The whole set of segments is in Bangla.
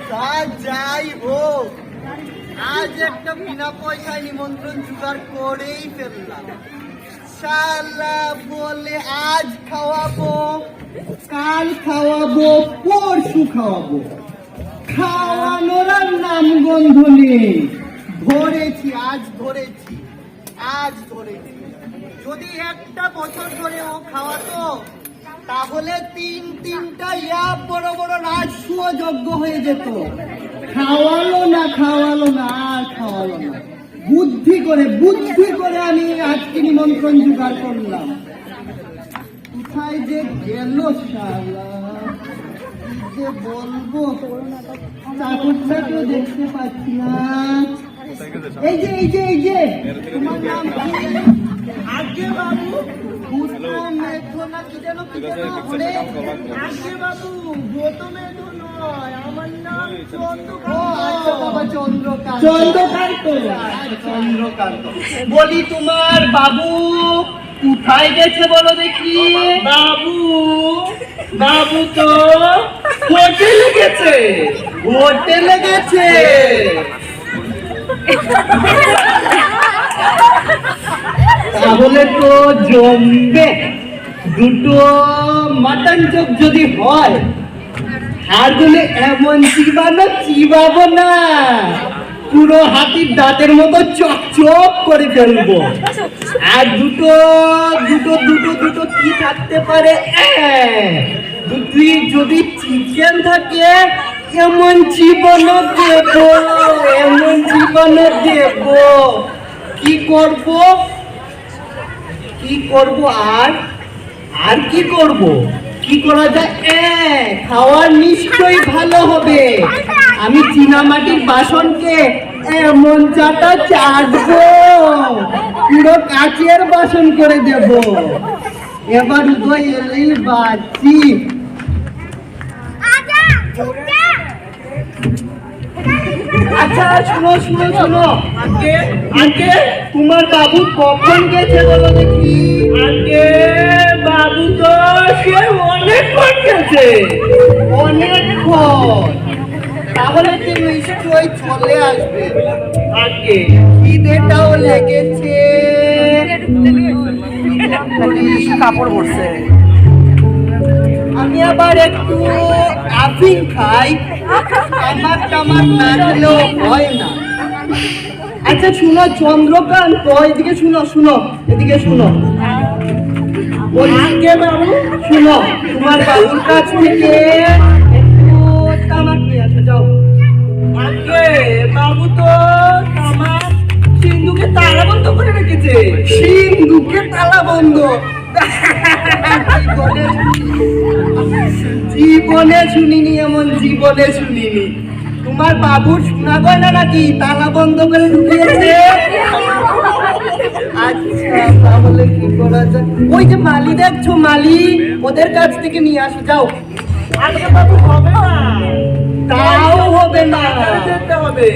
তা যাই হোক, আজ একটা বিনা পয়সায় নিমন্ত্রণ জোগাড় করেই ফেললাম। শালা বলে আজ খাওয়াবো, কাল খাওয়াবো, পরশু খাওয়াবো, খাওয়ানোর আর নাম গন্ধ নেই। ধরেছি, আজ ধরেছি। যদি একটা বছর ধরে ও খাওয়াতো তাহলে তিনটা বড় বড় রাজস্ব যজ্ঞ হয়ে যেত। খাওয়ালো না আর খাওয়ালো না। বুদ্ধি করে আমি আজকে নিমন্ত্রণ জোগাড় করলাম। কোথায় যে গেল শালা, কি যে বলবো, চাকরটাকেও দেখতে পাচ্ছি না। এই যে তোমার নাম কি? আগে বাবু, চন্দ্রকান্ত। বলি তোমার বাবু কোথায় গেছে বলো দেখি? বাবু তো হোটেলে গেছে। তাহলে তো জমবে। দুটো মাটন চপ যদি হয়, আর বলে এমন চিবাবো না, পুরো হাতির দাঁতের মতো চকচক করে ফেলবো। আর দুটো কি থাকতে পারে? যদি চিকেন থাকে, এমন চিবানো দেবো। কি করব আর কি করব? কি করা যায়? খাওয়ার নিশ্চয়ই ভালো হবে। আমি চীনামাটির বাসনকে এমন চাটবো, পুরো কাচের বাসন করে দেব। এবার উদয় এলেই বাঁচি। আচ্ছা শুনো, আগে তোমার বাবু কখন গেছে বলো দেখি? আগে বাবু তো সে অনেকক্ষণ গেছে। তাহলে কি নিশ্চয়ই চলে আসবে। আগে খিদেটাও লেগেছে, কাপড় পরছে। আমি আবার একটু আফিং খাই, আমার না খেলেও হয় না। আচ্ছা শুনো চন্দ্রকান্ত, এদিকে শুনো। বলছি বাবু, শুনো, তোমার বাবুর কাছ থেকে একটু তামাক নিয়ে আসো, যাও। বাবু তো তামাক সিন্ধুকে তালা বন্ধ করে রেখেছে। সিন্ধুকে তালা বন্ধ? জীবনে শুনিনি। তোমার বাবুর শোনা গয়না নাকি তালা বন্ধ করে ঢুকিয়েছে? আচ্ছা তাহলে কি করা যায়? ওই যে মালি দেখছো, ওদের কাছ থেকে নিয়ে আসো, যাও। আগে বাবু হবে না, তাও হবে না, যেতে হবে,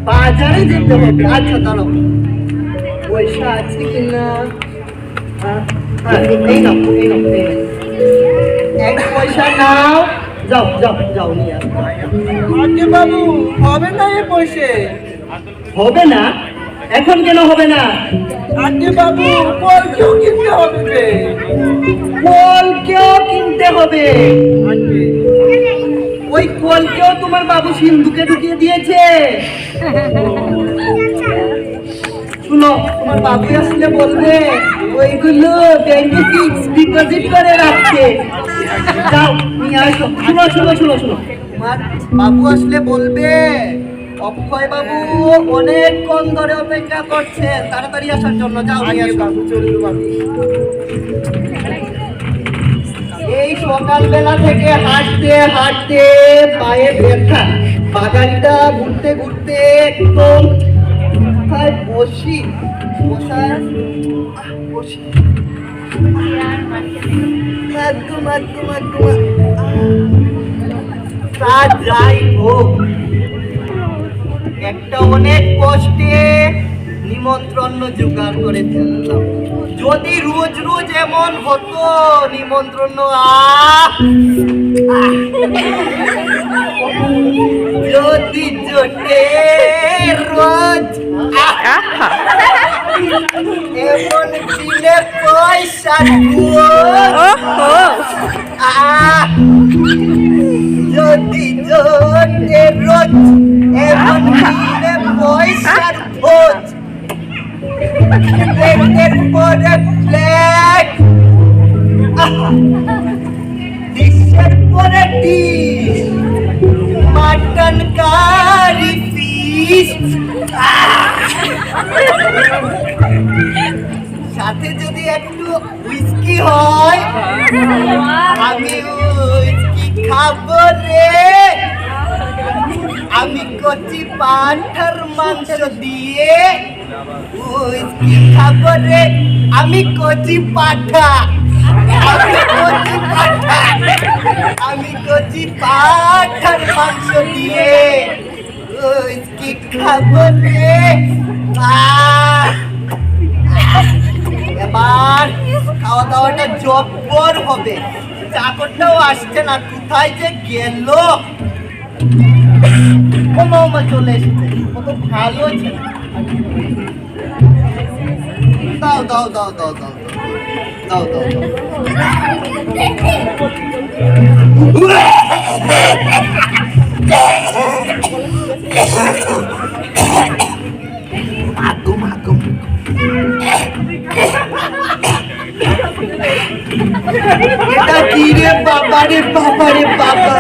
বাজারে যেতে হবে। আচ্ছা দাঁড়াও, পয়সা আছে কিনা? এই নাও, এক পয়সা নাও, যাও নিয়ে আসো। আগে বাবু হবে না, এ পয়সা হবে না। এখন কেন হবে না? আগে বাবু কলকেও কিনতে হবে। ওই কলকেও তোমার বাবু সিন্ধুকে ঢুকিয়ে দিয়েছে। শুনো, তোমার বাবু আসলে বলবে ওইগুলো ব্যাংকে ফিক্সড ডিপোজিট করে রাখছে। যাও নিয়ে আসো। শুনো, তোমার বাবু আসলে বলবে অক্ষয় বাবু অনেকক্ষণ ধরে অপেক্ষা করছে, তাড়াতাড়ি আসার জন্য। যাও নিয়ে আসো। এই সকালবেলা থেকে হাঁটতে পায়ে ব্যথা, বাগানটা ঘুরতে একদম বসি। যাই হোক, একটা অনেক কষ্টে নিমন্ত্রণ জোগাড় করে ফেললাম। যদি রোজ এমন হতো নিমন্ত্রণ, যদি জোটে রোজ এমন দিলে পয়সা যদি জোটে রোজ এমন দিলে পয়সার ভোজ প্লেটের পরে প্লেট ডিশের পরে ডিশ মাটন কারি ফিশ সাথে যদি একটু হুইস্কি হয় আমি হুইস্কি খাবো রে আমি কচি পাঁঠার মাংস দিয়ে হুইস্কি খাবো রে আমি কচি পাঁঠা আমি কচি পাঁঠার মাংস দিয়ে হুইস্কি খাবো রে এবার খাওয়া দাওয়াটা জব্বর হবে চাকরটাও আসছে না কোথায় যে গেল ও মামা চলে এসেছে কত ভালো ছিল দাও দাও দাও দাও দাও দাও দাও মাগো মাগো এটা কি রে বাবা রে বাবা রে বাবা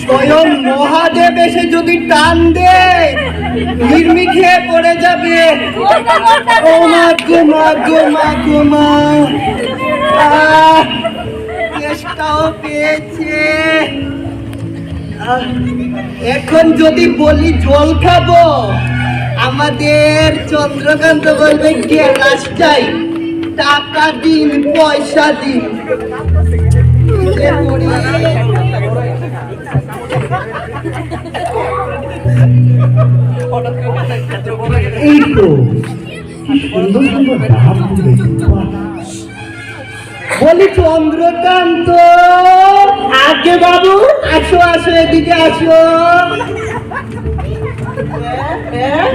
স্বয়ং মহাদেব এসে যদি টান দে নির্মি খেয়ে পড়ে যাবে ও মা গো মা গো মা গো মা চেষ্টাও পেয়েছে এখন যদি বলি জল খাবো আমাদের চন্দ্রকান্ত বলবে গ্যাস চাই টাকা দিন পয়সা দিন এই তো সুন্দর সুন্দর বলি চন্দ্রকান্ত আগে বাবু আসো আসো এদিকে আসো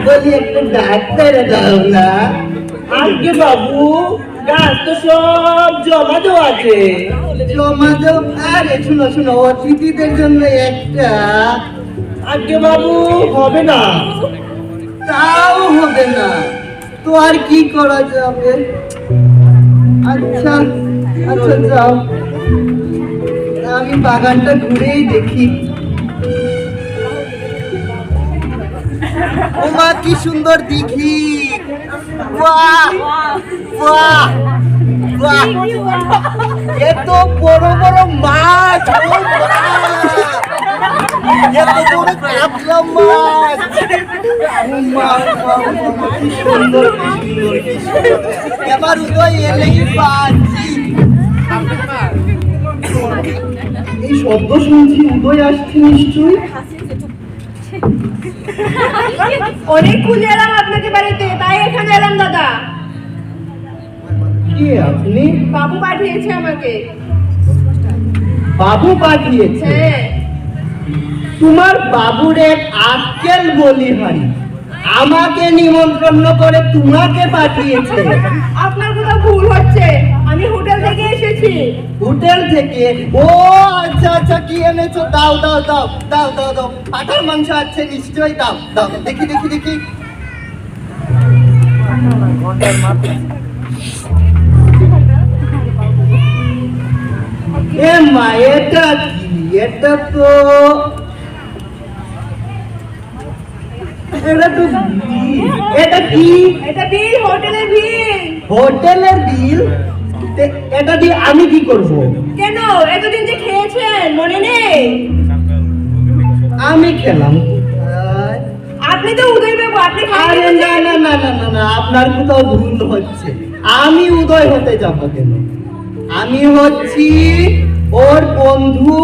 বলি একটু ডাক্তার দাও না আগে বাবু গাছ তো সব জমা দেওয়া আছে জমা দেও আরে শুনো শুনো অতিথিদের জন্য একটা আগে বাবু হবে না তাও হবে না তো আর কি করা যাবে আচ্ছা আচ্ছা যাও আমি বাগানটা ঘুরেই দেখি ওমা কি সুন্দর দেখি বাহ বাহ বাহ এত বড় বড় মাছ ও এত বড় কাতলা মাছ কি সুন্দর এবার উদয় এলেই পাচ্ছি এই শব্দ শুনছি উদয় আসছে নিশ্চয়ই অনেক খুঁজে এলাম আপনাকে বাড়িতে তাই এখানে এলাম দাদা কি আপনি বাবু পাঠিয়েছে আমাকে বাবু পাঠিয়েছে হ্যাঁ তোমার বাবুর এক আক্কেল বলি হয় আমাকে নিমন্ত্রণ করে তোমাকে পাঠিয়েছে আপনার কোথাও ভুল হচ্ছে আমি হোটেল থেকে এসেছি হোটেল থেকে ও আচ্ছা আচ্ছা কি এনেছো দাও দাও দাও দাও দাও দাও পাঠার মাংস আছে নিশ্চয়ই দাও দাও দেখি দেখি দেখি এ মা এটা কি এটা তো এটা কি এটা বিল হোটেলের বিল হোটেলের বিল এটা দিয়ে আমি কি করব কেন এতদিন যে খেয়েছেন মনে নেই আমি খেলাম আপনি তো উদয় বাবু আপনি আরে না না না না না না আপনার কোথাও ভুল হচ্ছে আমি উদয় হতে যাব কেন আমি হচ্ছি ওর বন্ধু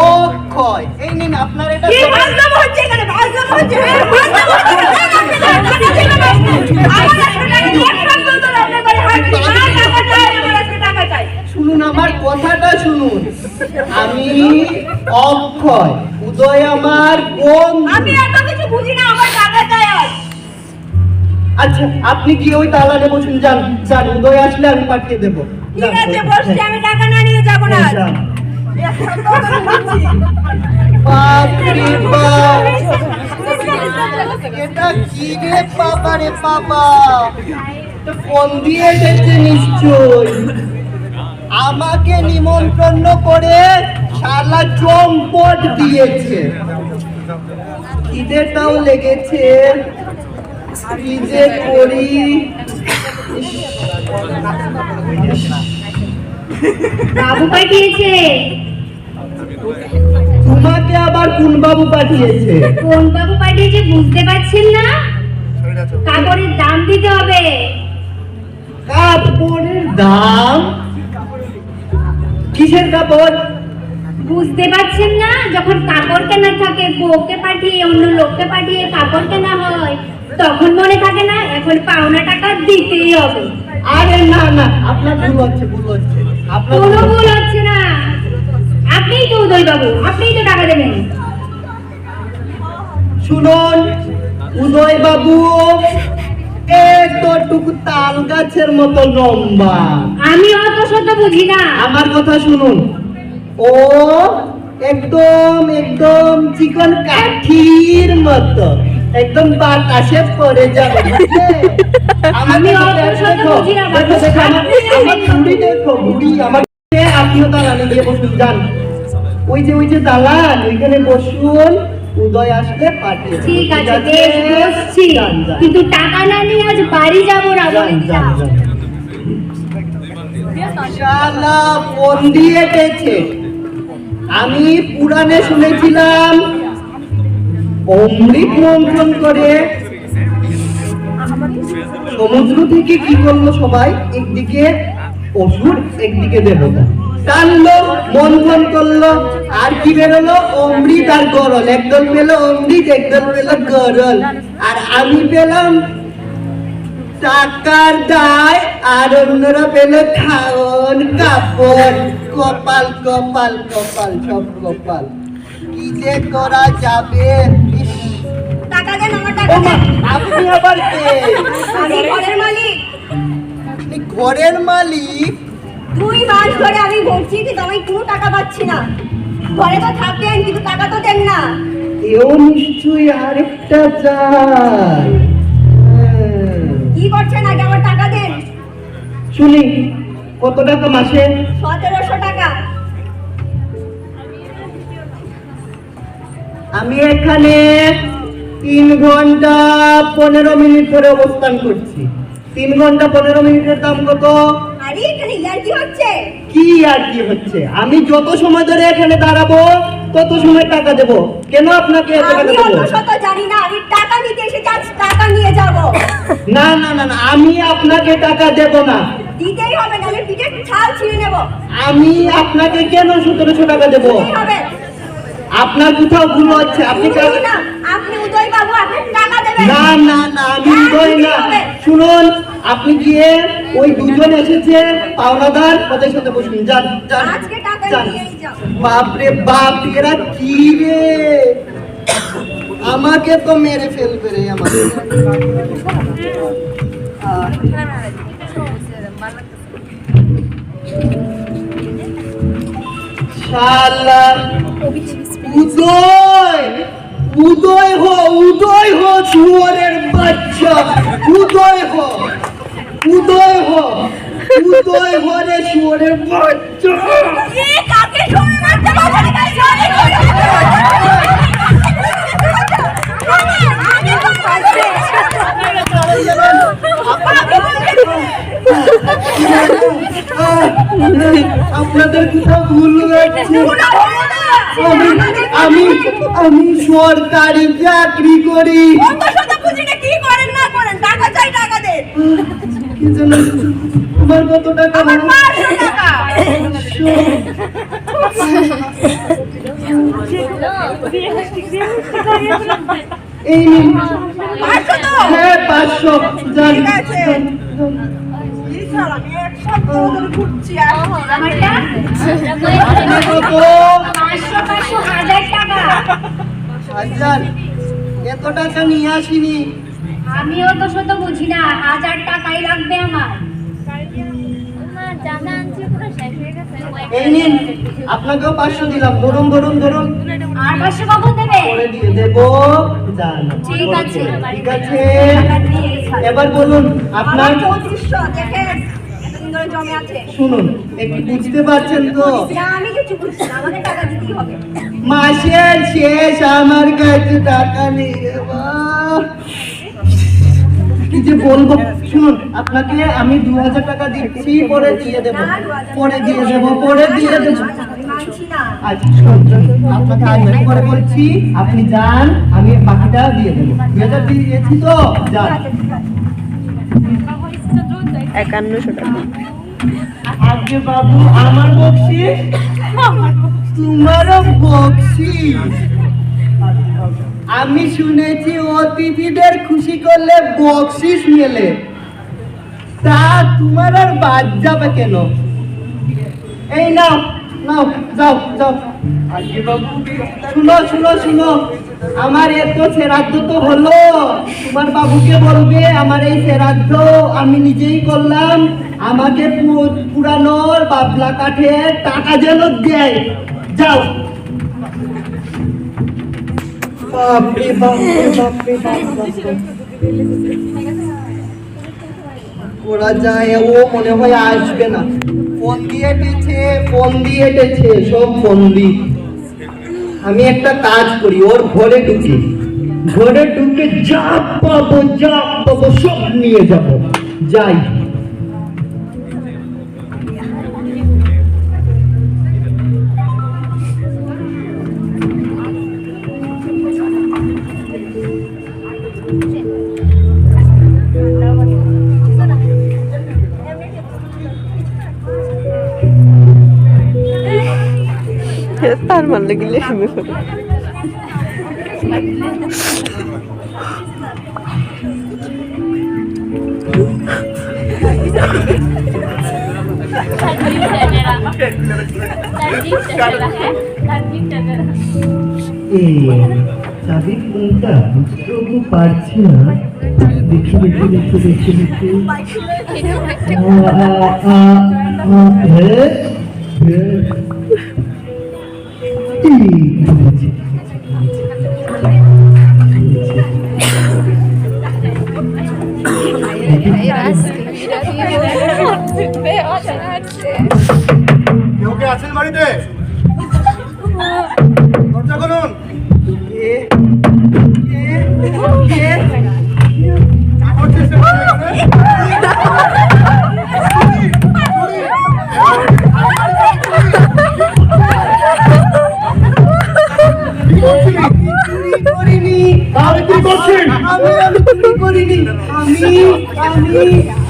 অক্ষয় এই নিন আপনার এটা কি বাজলাম হচ্ছে এখানে বাজলাম হচ্ছে বাজলাম হচ্ছে শুনুন আমার কথাটা শুনুন, আমি অক্ষয়, উদয় আমার বন্ধু। আমি এত কিছু বুঝি না, আমার টাকা চাই আজ। আচ্ছা, আপনি কি ওই দালানে বসুন, যান যান, উদয় আসলে আমি পাঠিয়ে দেবো। ঠিক আছে, বসছি, আমি টাকা না নিয়ে যাবো না আজ। বাপরে বাপ, এটা কি রে বাবা রে বাবা, তো ফোন দিয়ে এসেছে নিশ্চয়, আমাকে নিমন্ত্রণ করে শালা চম্পট দিয়েছে। খিদেটাও লেগেছে, কি যে করি। বাবু পাঠিয়েছে। তোমাকে আবার কোন বাবু পাঠিয়েছে? কোন বাবু পাঠিয়েছে বুঝতে পারছেন না? কাপড়ের দাম দিতে হবে। কাপড়ের দাম? কিসের কাপড়? বুঝতে পারছেন না? যখন কাপড় কেনা থাকে, বউকে পাঠিয়ে অন্য লোককে পাঠিয়ে কাপড় কেনা হয়, তখন মনে থাকে না এখন পাওনা টাকা দিতেই হবে। আরে না না, আপনার ভুল হচ্ছে, ভুল হচ্ছে, আপনার কোনো ভুল ভুল হচ্ছে না। আপনিই তো উদয় বাবু, আপনিই তো টাকা দেবেন। শুনুন উদয় বাবু এতটুকু তাল গাছের মতো লম্বা। আমি অত শত বুঝি না। আমার কথা শুনুন, ও একদম একদম চিকন কাঠির মতো, একদম বাতাসে পড়ে যাবে, বুঝলে? আমি অত শত বুঝি না। দেখো দেখো, আমার বুড়ি দেখো, বুড়ি আমার। আপনিও দালানে গিয়ে বসুন, যান, ওই যে দালান, ওইখানে বসুন, উদয় আসলে পাঠিয়ে দেব। ঠিক আছে, বেশ বসছি, যান, যান। কিন্তু টাকা না নিয়ে আজ বাড়ি যাবো না, যান, বলে যান, দিলাম। যান। শালা ফোন দিয়ে গেছে। আমি পুরাণে শুনেছিলাম অমৃত মন্থন করে সমুদ্র থেকে কি করলো সবাই, একদিকে অসুর একদিকে দেবতা, টানলো মন্থন করলো, আর কি বেরোলো? অমৃত আর গরল। একদল পেল অমৃত, একদল পেল গরল, আর আমি পেলাম টাকার দায়, আর অন্যরা পেল খাওন কাপড়। কপাল কপাল কপাল, সব কপাল, কি যে করা যাবে। ইস, টাকা দেন, আমার ও টাকা মা, দেন। আপনি আবার কে? আমি ঘরের মালিক। আপনি ঘরের মালিক? 2 মাস ধরে আমি ঘুরছি, কিন্তু আমি কোনো টাকা পাচ্ছি না। ঘরে তো থাকেন, কিন্তু টাকা তো দেন না। এও নিশ্চয়ই আরেকটা চাই। কি করছেন, আগে আমার টাকা দেন। শুনি, কত টাকা মাসে? 1700 টাকা। আমি এখানে 3 ঘন্টা 15 মিনিট ধরে অবস্থান করছি। 3 ঘন্টা 15 মিনিটের দাম কত? আরে এখানে ইয়ার কি হচ্ছে? কি আর কি হচ্ছে? আমি যত সময় ধরে এখানে দাঁড়াবো তত সময় টাকা দেবো। কেন আপনাকে এত টাকা আমি দেবো? অত শত জানি না, আমি টাকা নিতে এসে টাকা নিয়ে যাব। না না না না, আমি আপনাকে টাকা দেব না। দিতেই হবে, নাহলে পিঠের ছাল ছিঁড়ে নেব। আমি আপনাকে কেন 1700 টাকা দেব? দিতেই হবে। আপনার কোথাও ভুল হচ্ছে, আপনি শুনুন না, আপনি উদয় বাবু, আপনি টাকা দেবেন। না না না, আমি উদয় না। শুনুন, আপনি গিয়ে ওই দুজন এসেছে পাওনাদার, ওদের সাথে বসুন, যান যান আজকে টাকা যান। নিয়েই যাও। বাপরে বাপ, এরা কি রে, আমাকে তো মেরে ফেলবে রে, আমাকে। শালা উদয়, উদয় হো শুয়োরের বাচ্চা, উদয় হো রে শুয়োরের বাচ্চা। এ কাকে শুনে মারতে পারবে না, কাকে শুনে আমি তো পারছি। আপনাদের কোথাও ভুল হচ্ছে। না, হলো না। আমি আমি সরকারি চাকরি করি। অত শত বুঝি না, কি করেন না করেন, টাকা চাই, টাকা দেন। কি জানো তোমার কত টাকা? আমার 500 টাকা। এই নিন। 500 তো? হ্যাঁ 500, যান। ঠিক আছে। যান, যান। চল, আমি এক সপ্তাহ ধরে ঘুরছি আর আমারটা কত 500 1000 টাকা। হাজার? এত টাকা নিয়ে আসিনি। আমিও তো শত বুঝি না, 1000 টাকাই লাগবে আমার। এই নিন, আপনাকেও 500 দিলাম। ধরুন ধরুন ধরুন, আর 500 কখন দেবে? পরে দিয়ে দেবো। যান। ঠিক আছে। ঠিক আছে, এবার বলুন আপনার। আমার 2500 দেখেন, এতদিন ধরে জমে আছে। শুনুন, একটু বুঝতে পারছেন তো? না, আমি কিছু বুঝছি না, আমাকে টাকা দিতেই হবে। মাসের শেষ, আমার কাছে টাকা নেই রে মা। কি যে বলবো, শুনুন, আপনাকে আমি 2000 টাকা দিচ্ছি, পরে দিয়ে দেবো। পরে দিয়ে দেবো, পরে দিয়ে দেবো। আমি মানছি না। আচ্ছা শুনুন, আপনাকে আরেকটু পরে বলছি, আপনি যান, আমি বাকিটা দিয়ে দেবো। 2000 দিয়েছি তো, যান। 5100 টাকা। আগে বাবু, আমার বকশিস, তোমারও বকশিস। আমি শুনেছি অতিথিদের খুশি করলে বকশিস মেলে, তা তোমার আর বাদ যাবে কেন? এই নাও নাও, যাও যাও। আগে বাবু, শুনো শুনো শুনো, আমার এত শ্রাদ্ধ তো হলো, তোমার বাবুকে বলবে আমার এই শ্রাদ্ধ আমি নিজেই করলাম, আমাকে পুরানোর বাবলা কাঠের টাকা যেন দেয়। যাও। বাপরে বাপরে বাপরে বাপরে, ওরা যায়, ও মনে হয় আসবে না। ফোন দিয়ে এটেছে, ফোন দিয়ে এটেছে, সব বন্দি। আমি একটা কাজ করি, ওর ঘরে ঢুকি, ঘরে ঢুকে যা পাবো সব নিয়ে যাব। যাই। তার মান লাগিলে আমি করি চাবি কোনটা বুঝতে পারছি না। দেখি দেখি দেখি দেখি দেখি, কেউ কে আছেন বাড়িতে? দরজা খুলুন।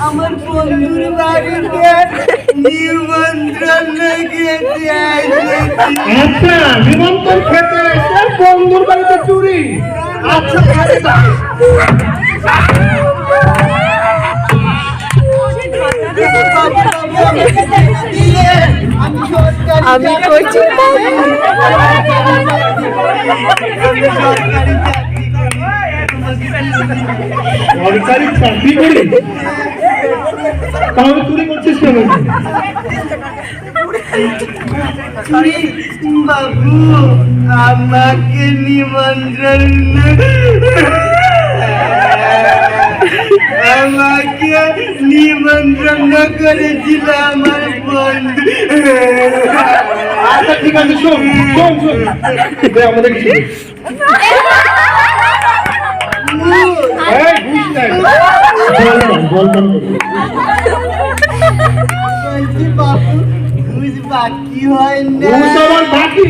আমার বন্ধুর বাড়িতে নিমন্ত্রণ গিয়েছি। আচ্ছা, নিমন্ত্রণ খেতে এসে বন্ধুর বাড়িতে চুরি। আচ্ছা, আমি কইছি সরকারি চাকরি করি, তাহলে চুরি করছিস কেন? চুরি? বাবু, আমাকে নিমন্ত্রণ, আমাকে নিমন্ত্রণ করেছিল আমার বন্ধু। আচ্ছা ঠিক আছে, শোন শোন শোন, দে আমাদের কিছু দে। এই, ঘুষ নাই। বল বল বল। বলছি বাবু, ঘুষ বাকি হয় না। ঘুষ আমার বাকি।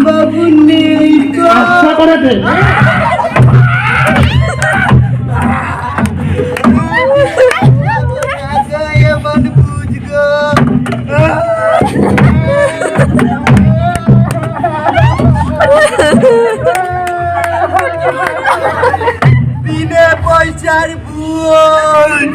বাবু নেই তো। আচ্ছা করে দে। এবার বুঝগো। পয়সার বুঝ